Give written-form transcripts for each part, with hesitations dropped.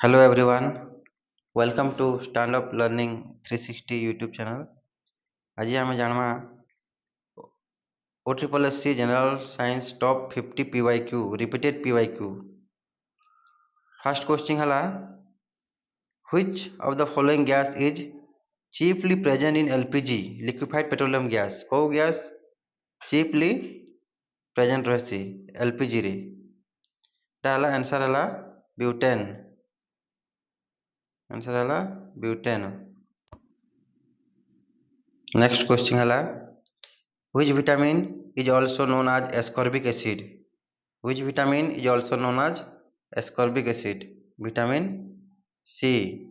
Hello everyone, welcome to Stand Up Learning 360 YouTube channel. आज आम जाना OSSC General Science Top 50 PYQ Repeated PYQ. First question है which of the following gas is chiefly present in LPG liquefied petroleum gas? को gas chiefly present रही LPG रे डाला answer है butane. Answer है ब्यूटेन. नेक्स्ट क्वेश्चन है which vitamin is also known as ascorbic acid? Which vitamin is also known as ascorbic acid? Vitamin C.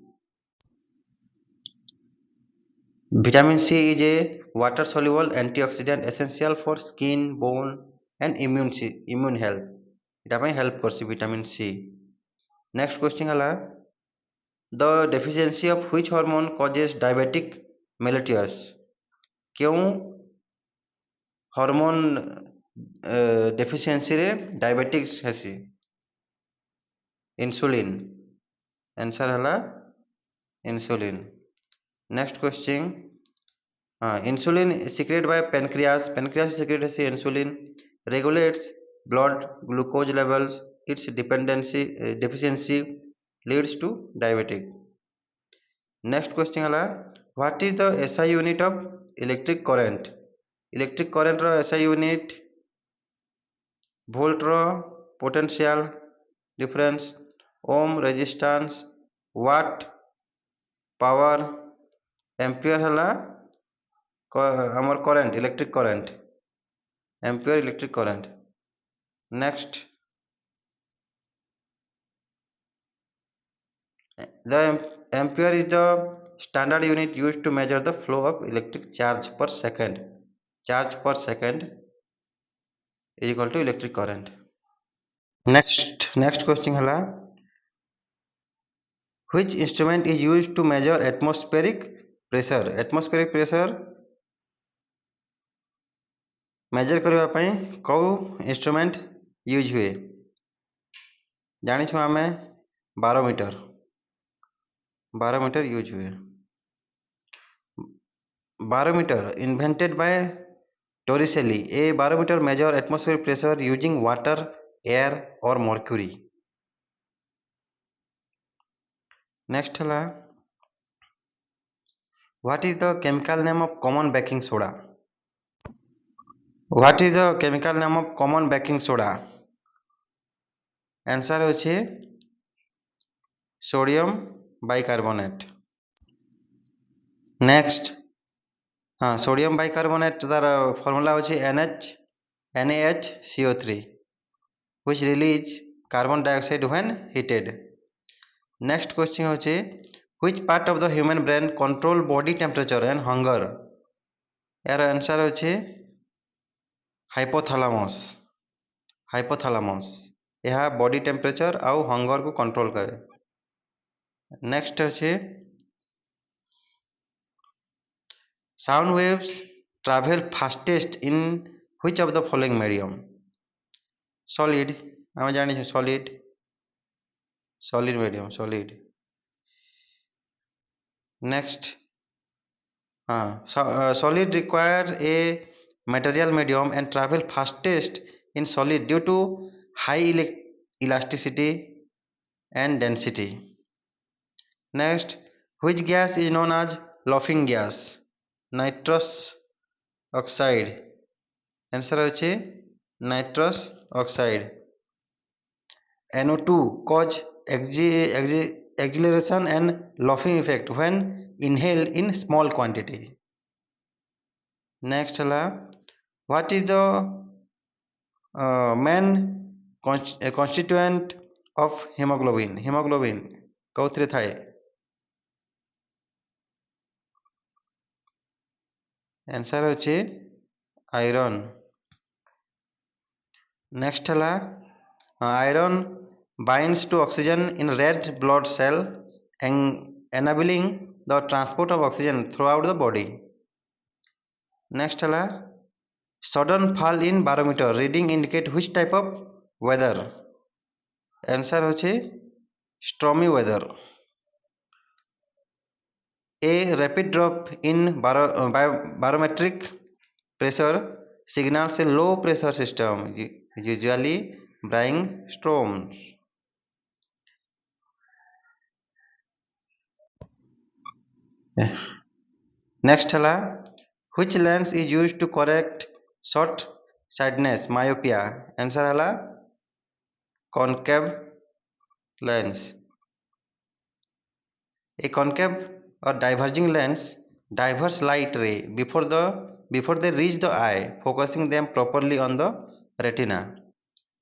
Vitamin C is a water soluble antioxidant essential for skin, bone and immune health. এটা help করছে vitamin C. Next question है the deficiency of which hormone causes diabetic mellitus? क्यों hormone deficiency रे diabetics हेसी? Insulin. Answer है insulin. Next question insulin secreted by pancreas. Pancreas secrete हेसी insulin. regulates blood glucose levels. Its deficiency leads to diabetic. Next question है what is the SI unit of electric current? Electric current रो SI unit volt रो potential difference, ohm resistance, watt power, ampere है हमर current electric current, ampere electric current. Next the ampere is the standard unit used to measure the flow of electric charge per second. Charge per second is equal to electric current. Next question है which instrument is used to measure atmospheric pressure? Atmospheric pressure measure करबा पई कौ instrument use हुए? जानि छु आमे barometer. Barometer use हुए. Barometer invented by Torricelli. A barometer measure atmospheric pressure using water, air or mercury. Next है what is the chemical name of common baking soda? What is the chemical name of common baking soda? Answer होचे sodium bicarbonate. Next हाँ sodium bicarbonate तार formula होचे NaHCO3 which release carbon dioxide when heated. Next question होचे which part of the human brain control body temperature and hunger? यार answer होचे hypothalamus. Hypothalamus यह body temperature आउ hunger को control करे. नेक्स्ट होचे sound waves travel fastest in which of the following medium? Solid आम जानी solid. Solid medium solid. Next हाँ solid require a material medium and travel fastest in solid due to high elasticity and density. Next, which gas is known as laughing gas? Nitrous oxide. Answer होचे nitrous oxide. NO2 cause exhalation and laughing effect when inhaled in small quantity. Next है what is the main constituent of hemoglobin? hemoglobin कौथरे थाए? Answer होचे iron. Next है iron binds to oxygen in red blood cell and enabling the transport of oxygen throughout the body. Next है sudden fall in barometer reading indicate which type of weather? Answer होचे stormy weather. A rapid drop in barometric pressure signals a low pressure system, usually bringing storms. Next hala, which lens is used to correct short sightedness, myopia? Answer hala, concave lens. A concave or diverging lens diverts light ray before they reach the eye, focusing them properly on the retina.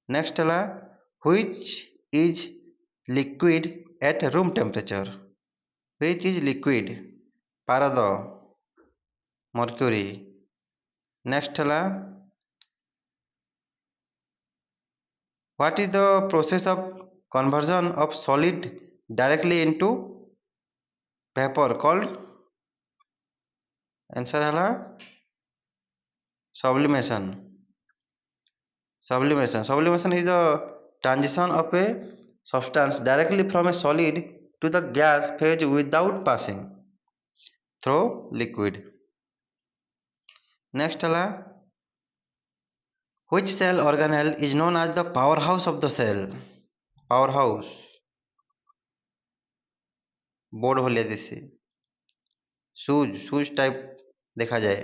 Next hala, which is liquid at room temperature? Which is liquid? Parado, mercury. Next hala, what is the process of conversion of solid directly into vapor called? Answer hala, sublimation. Sublimation is the transition of a substance directly from a solid to the gas phase without passing through liquid. Next hala, which cell organelle is known as the powerhouse of the cell? Powerhouse. Board भलिया दिशे सुज type देखा जाए.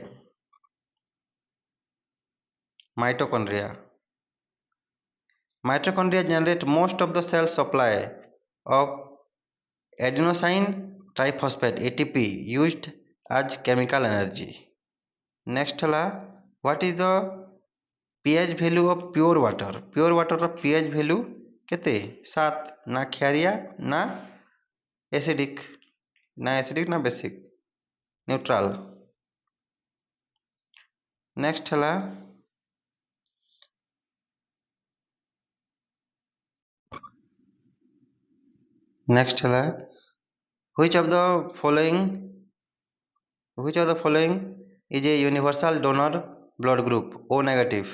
Mitochondria. Mitochondria generate most of the cell supply of adenosine triphosphate ATP used as chemical energy. Next hala, what is the pH value of pure water? Pure water ର pH value केते 7 ना क्षारीय ना acidic ना basic neutral. Next hala, which of the following is a universal donor blood group? O negative.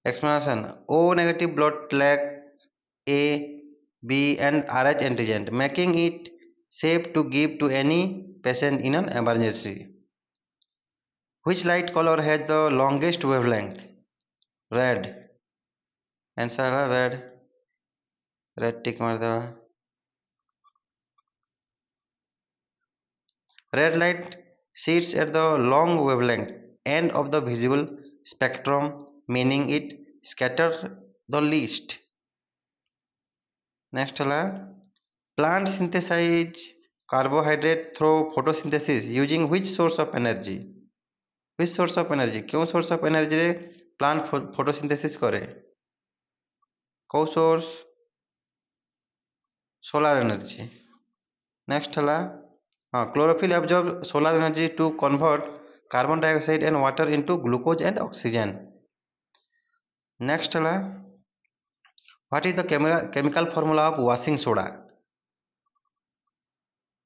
Explanation: O negative blood lacks A, B and Rh antigen, making it safe to give to any patient in an emergency. Which light color has the longest wavelength? Red. Answer है red. Red tick मार दो. Red light sits at the long wavelength end of the visible spectrum, meaning it scatters the least. Next hala, plant synthesize carbohydrate through photosynthesis using which source of energy? Which source of energy? क्यों source of energy रे plant photosynthesis करे? कौ source? Solar energy. Next hala, chlorophyll absorbs solar energy to convert carbon dioxide and water into glucose and oxygen. Next hala, what is the chemical formula of washing soda?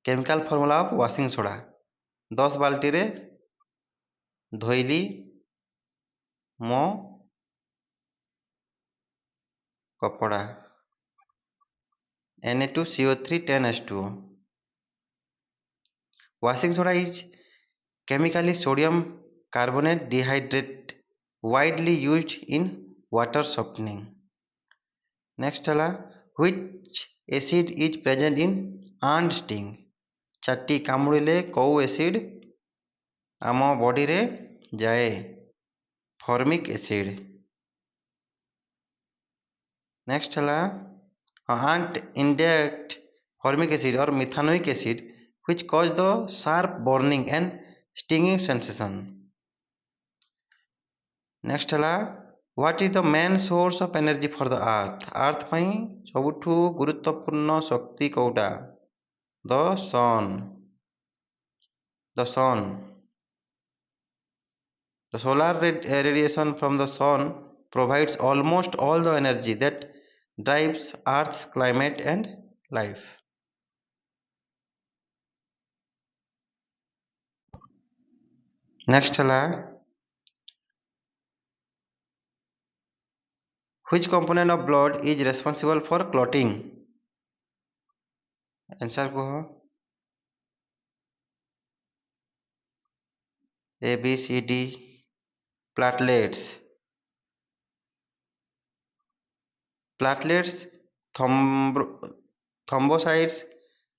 Chemical formula of washing soda. 10 बाल्टी रे धोइली मो कपड़ा Na2CO3 10H2O. Washing soda is chemically sodium carbonate dehydrate, widely used in water softening. Next hala, which acid is present in ant sting? चाटी कामुड़िले कौ acid आम body रे जाए? Formic acid. Next hala, ant inject formic acid or methanoic acid which cause the sharp burning and stinging sensation. Next hala, what is the main source of energy for the earth? earth ପାଇଁ ସବୁଠୁ ଗୁରୁତ୍ୱପୂର୍ଣ୍ଣ ଶକ୍ତି କୋଉଟା? The sun. The sun. The solar radiation from the sun provides almost all the energy that drives earth's climate and life. Next hala, which component of blood is responsible for clotting? Answer कह A B C D platelets platelets thrombocytes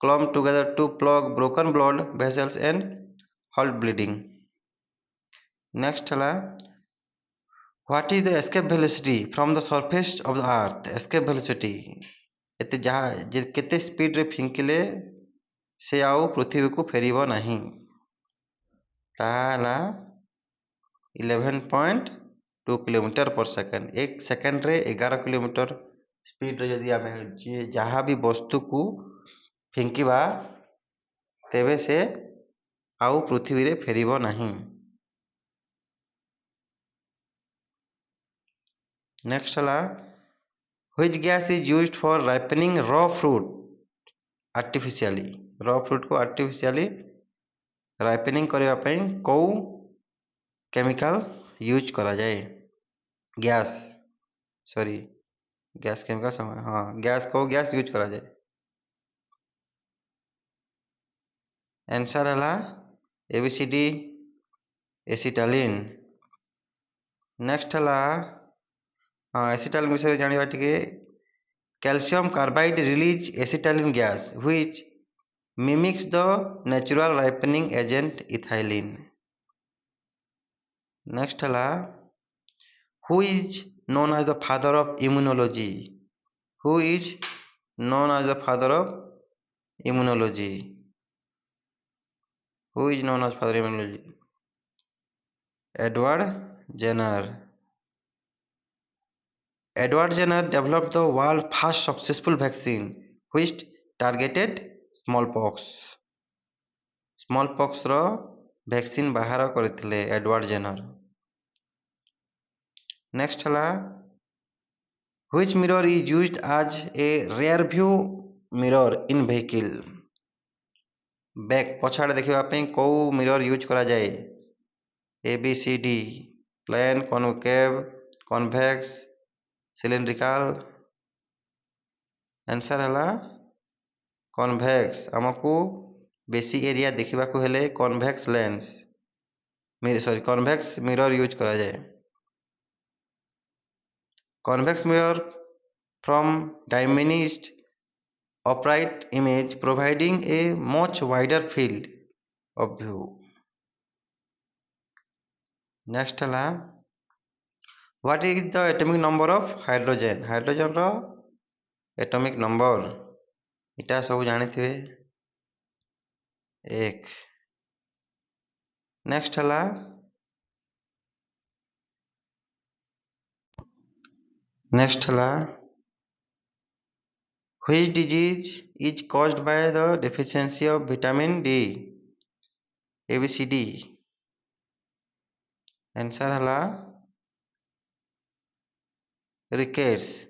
clump together to plug broken blood vessels and halt bleeding. Next है what is the escape velocity from the surface of the earth? Escape velocity एते जहाँ केते speed रे फिंकिले से आउ पृथ्वी को फेरिबो नहीं ताला 11.2 किलोमीटर पर सेकंड एक सेकंड रे 11 किलोमीटर स्पीड रे यदि आमे जहाँ भी वस्तु को फिंकिबा तेबे से आउ पृथ्वी रे फेरिबो नहीं. नेक्स्ट है which gas is used for ripening raw fruit artificially raw fruit को artificially ripening करने ପାଇଁ कौ केमिकल यूज करा जाए गैस सॉरी गैस केमिकल समय हाँ गैस को गैस यूज करा जाए. आंसर है एबीसीडी एसिटालिन. नेक्स्ट है एसिटालिन विषय जानिबा टिके calcium carbide release acetylene gas which mimics the natural ripening agent ethylene. Next है who is known as the father of immunology? Who is known as the father of immunology? Who is known as father of immunology? Edward Jenner. Edward Jenner developed the world's first successful vaccine which targeted smallpox. Smallpox रो vaccine बाहर करथिले Edward Jenner. Next है which mirror is used as a rear view mirror in vehicle? Back पछाड़ देखिबा ପାଇଁ कोउ mirror use करा जाए A B C D plane concave convex cylindrical. Answer है कन्वेक्स. हमको बेसी एरिया देखिबा को हेले convex lens sorry convex mirror use करा जाए. Convex mirror from diminished upright image providing a much wider field of view. Next है what is the atomic number of hydrogen? Hydrogen row atomic number इटा सब जानी थे एक. Next है which disease is caused by the deficiency of vitamin D? ABCD. Answer है rickets.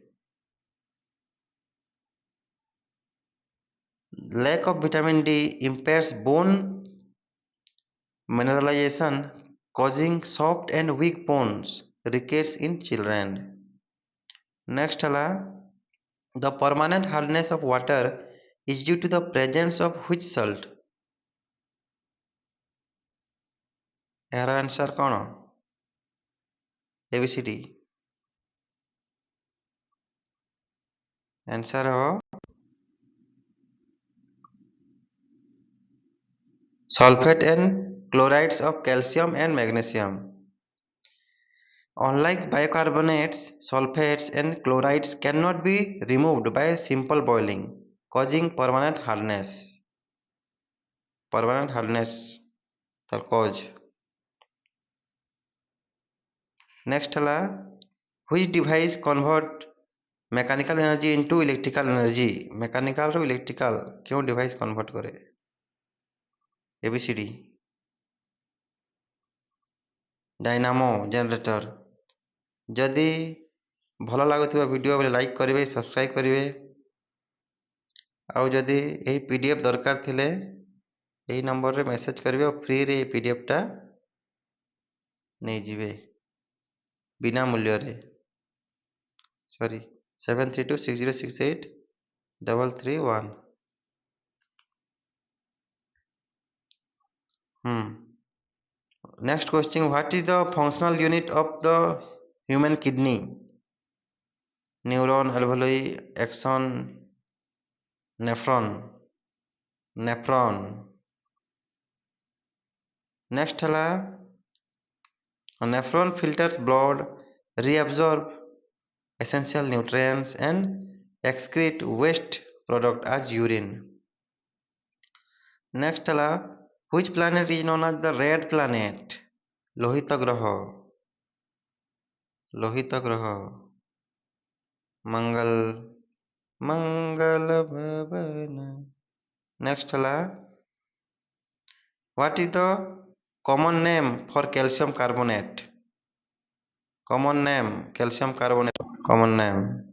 Lack of vitamin D impairs bone mineralization causing soft and weak bones rickets in children. Next है the permanent hardness of water is due to the presence of which salt? यार answer कौन ABCD. Answer हो sulfate and chlorides of calcium and magnesium. Unlike bicarbonates, sulfates and chlorides cannot be removed by simple boiling, causing permanent hardness. Permanent hardness तर cause. Next है which device convert mechanical energy into electrical energy? Mechanical row electrical क्यों device convert करे? ABCD. Dynamo generator. जदि भल लगुवा video बोले like करेंगे subscribe करेंगे आउ जदि यही पीडीएफ दरकार थिले यही नंबर रे मेसेज करेंगे और फ्री रे पीडीएफ टा नहीं जीवे बिना मूल्य रे sorry 7326068331 Next question, what is the functional unit of the human kidney? Neuron, alveoli, axon, nephron. Next है nephron filters blood, reabsorb essential nutrients and excrete waste product as urine. Next है which planet is known as the red planet? Lohit ग्रह मंगल भवन. Next है what is the common name for calcium carbonate? Common name calcium carbonate. Common name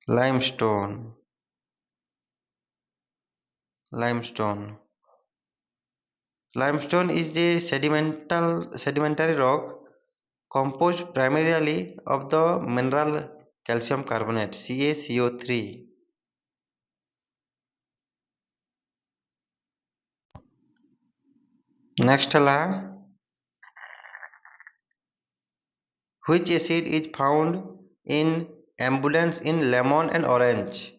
limestone. Limestone is a sedimentary rock composed primarily of the mineral calcium carbonate CaCO3. Next है which acid is found in abundance in lemon and orange?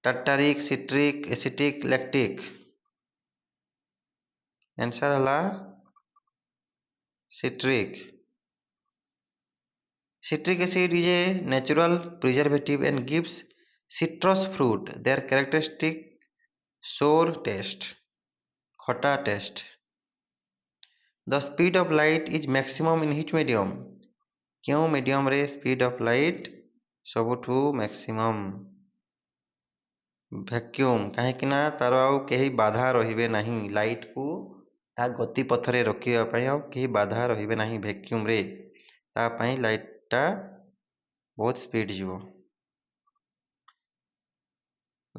Tartaric, citric, acetic, lactic. Answer है citric. Citric acid is a natural preservative and gives citrus fruit their characteristic sour taste, khota taste. The speed of light is maximum in which medium? क्यों medium रे speed of light सबुठू maximum? Vacuum କାହିଁକି ନା ତାର ଆଉ କେହି ବାଧା ରହିବେ ନାହିଁ ଲାଇଟକୁ ତା ଗତି ପଥରେ ରୋକିବା ପାଇଁ ଆଉ କେହି ବାଧା ରହିବେ ନାହିଁ ଭ୍ୟାକ୍ୟୁମ୍ରେ ତା ପାଇଁ ଲାଇଟଟା ବହୁତ ସ୍ପିଡ୍ ଯିବ.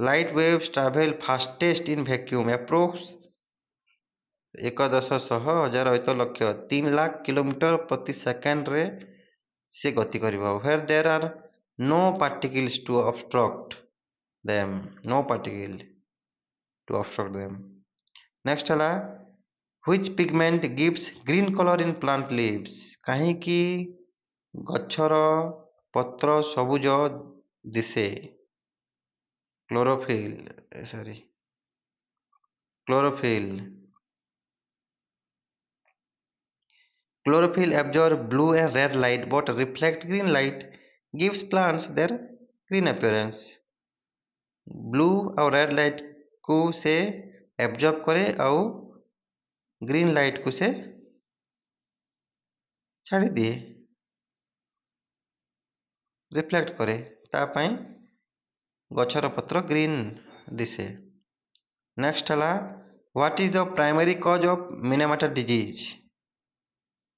Light waves travel fastest in vacuum approx 1,10,100,000 3 lakh kilometre प्रति सेकेंडରେ ସେ ଗତି କରିବ. where there are no particles to obstruct them. No particle to obstruct them. Next ହେଲା which pigment gives green color in plant leaves? କାହିଁକି ଗଛର ପତ୍ର ସବୁଜ ଦିଶେ? Chlorophyll absorb blue and red light but reflect green light, gives plants their green appearance. Blue और red light को से absorb करे ଆଉ green light को से ଛାଡ଼ି ଦିଏ, reflect करे ତା ପାଇଁ ଗଛର ପତ୍ର green ଦିଶେ. Next ହେଲା what is the primary cause of Minamata disease?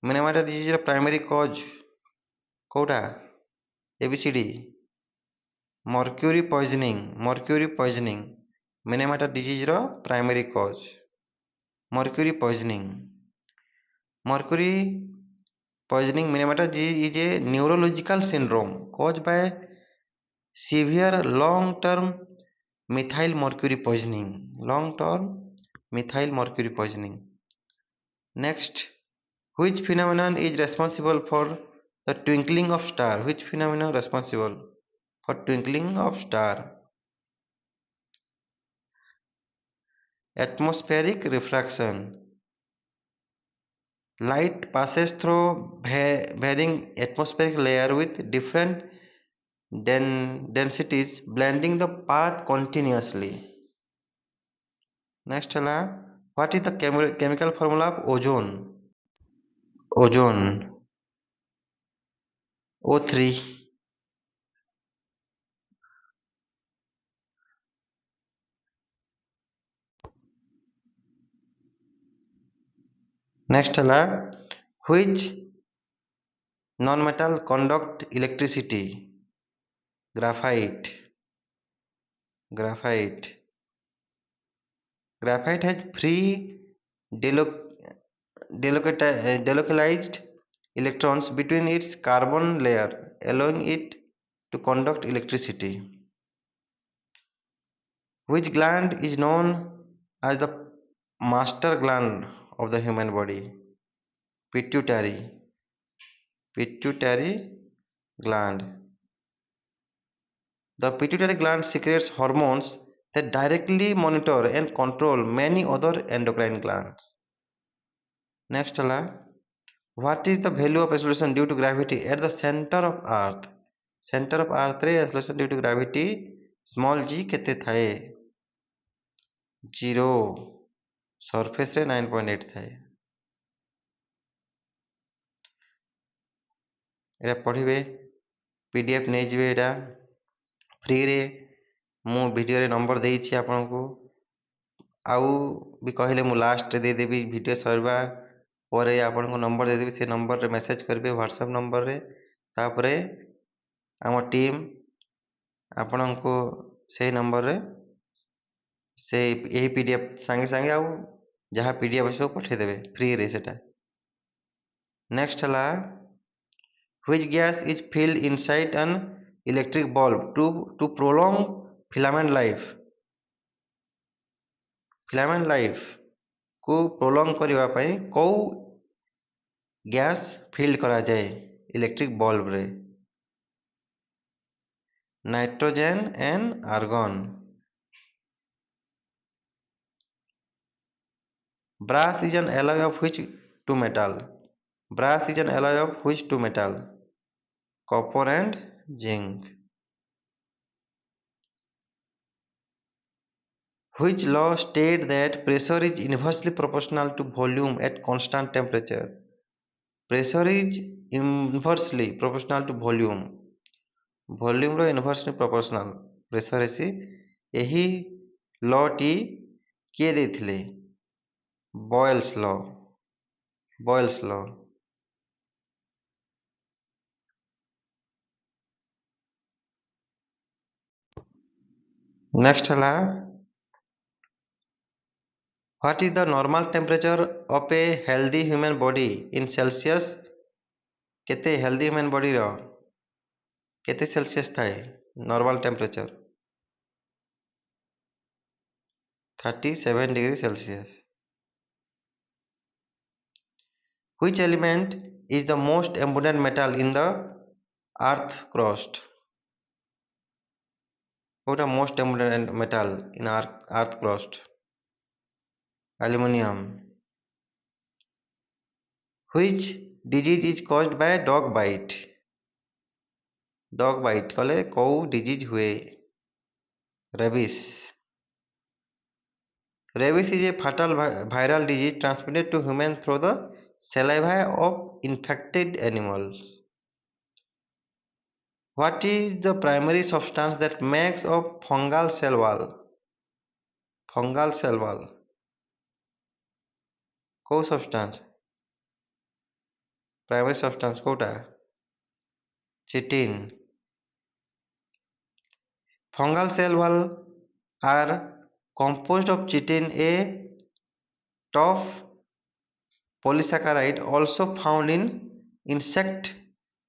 Minamata disease ର primary cause କୋଉଟା? ABCD. Mercury poisoning. Minamata disease ର primary cause mercury poisoning. Minamata disease is a neurological syndrome caused by severe long-term methyl mercury poisoning. Next, which phenomenon is responsible for the twinkling of star? Which phenomenon responsible for twinkling of star? Atmospheric refraction. Light passes through varying atmospheric layer with different densities, blending the path continuously. Next है what is the chemical formula of ozone? O3. Next है which non-metal conduct electricity? Graphite has free delocalized electrons between its carbon layer, allowing it to conduct electricity. Which gland is known as the master gland of the human body, pituitary gland. The pituitary gland secretes hormones that directly monitor and control many other endocrine glands. Next ହେଲା, what is the value of acceleration due to gravity at the center of earth? Center of earth रे acceleration due to gravity small g କେତେ ଥାଏ? 0. surface ରେ 9.8 ଥାଏ। ଏଟା ପଢ଼ିବେ, PDF ନେଇଯିବେ, ଏଟା ଫ୍ରିରେ ମୁଁ ଭିଡ଼ିଓରେ ନମ୍ବର ଦେଇଛି ଆପଣଙ୍କୁ, ଆଉ ବି କହିଲେ ମୁଁ ଲାଷ୍ଟରେ ଦେଇଦେବି, ଭିଡ଼ିଓ ସରିବା ପରେ ଆପଣଙ୍କୁ ନମ୍ବର ଦେଇଦେବି, ସେ ନମ୍ବରରେ ମେସେଜ କରିବେ ହ୍ୱାଟ୍ସଆପ୍ ନମ୍ବରରେ, ତାପରେ ଆମ ଟିମ୍ ଆପଣଙ୍କୁ ସେଇ ନମ୍ବରରେ ଏହି PDF ସାଙ୍ଗେ ସାଙ୍ଗେ ଆଉ ଯାହା PDF ସବୁ ପଠାଇଦେବେ ଫ୍ରିରେ ସେଟା। ନେକ୍ସଟ ହେଲା, which gas is filled inside an electric bulb to prolong filament life? filament life को prolong କରିବା ପାଇଁ କୋଉ ଗ୍ୟାସ୍ ଫିଲ୍ କରାଯାଏ ଇଲେକ୍ଟ୍ରିକ ବଲ୍ବରେ? Nitrogen and argon. Brass is an alloy of which two metal? Brass is an alloy of which two metal? Copper and zinc. Which law states that pressure is inversely proportional to volume at constant temperature? Pressure is inversely proportional to volume. Volume रो inversely proportional pressure हेसी। यही law T किए ଦେଇଥିଲେ? Boyle's law. Boyle's law. Next ହେଲା, what is the normal temperature of a healthy human body in Celsius? केते healthy human body रो केते Celsius थाए normal temperature? 37 degree Celsius. Which element is the most abundant metal in the earth crust? What is most abundant metal in our earth crust? Aluminium. Which disease is caused by dog bite? Dog bite कले कोउ disease हुए? Rabies. Rabies is a fatal viral disease transmitted to humans through the saliva of infected animals. What is the primary substance that makes up fungal cell wall? Fungal cell wall. को substance? Primary substance Kota? Chitin. Fungal cell wall are composed of chitin, a tough polysaccharide also found in insect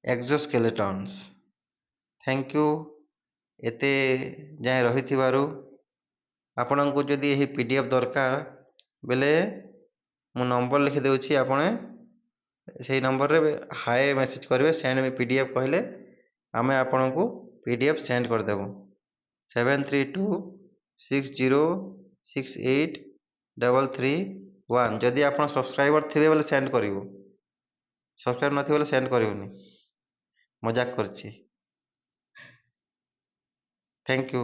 exoskeletons. Thank you एते जाए रहिथिबारु। आपनको जदि यही PDF दरकार बेले मु number लिखि देउछि, आपने सेही नंबर रे हाय मेसेज करिवे, सेंड मी PDF कहले आमे आपनको PDF सेंड कर देबो। 7326068331। जदि आपण सब्सक्राइबर थिबे बेले सेंड करिवो, सब्सक्राइब नथिबे बेले सेंड करिवोनी, मजाक करछि। Thank you.